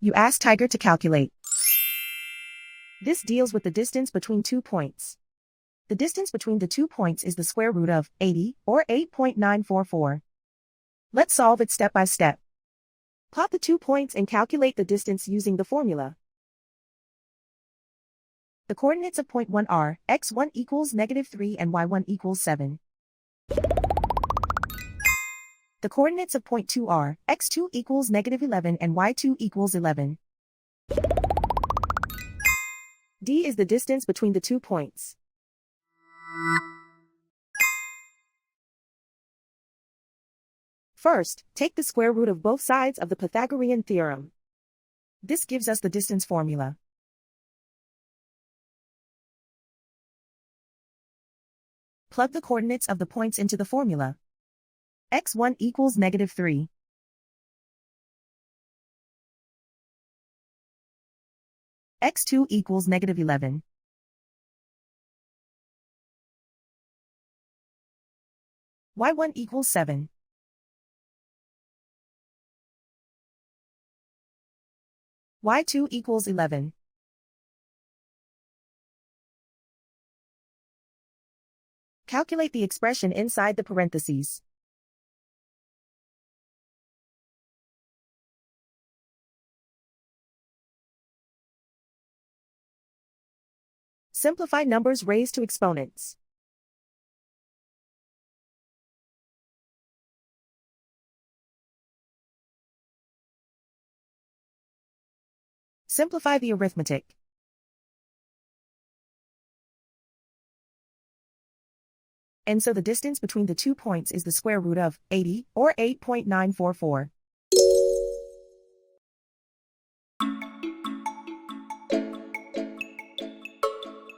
You ask Tiger to calculate. This deals with the distance between 2 points. The distance between the 2 points is the square root of 80, or 8.944. Let's solve it step by step. Plot the 2 points and calculate the distance using the formula. The coordinates of point 1 are x1 equals -3 and y1 equals 7. The coordinates of point 2 are x2 equals -11 and y2 equals 11. D is the distance between the 2 points. First, take the square root of both sides of the Pythagorean theorem. This gives us the distance formula. Plug the coordinates of the points into the formula. x1 equals -3. x2 equals -11. y1 equals 7. y2 equals 11. Calculate the expression inside the parentheses. Simplify numbers raised to exponents. Simplify the arithmetic. And so the distance between the 2 points is the square root of 80, or 8.944.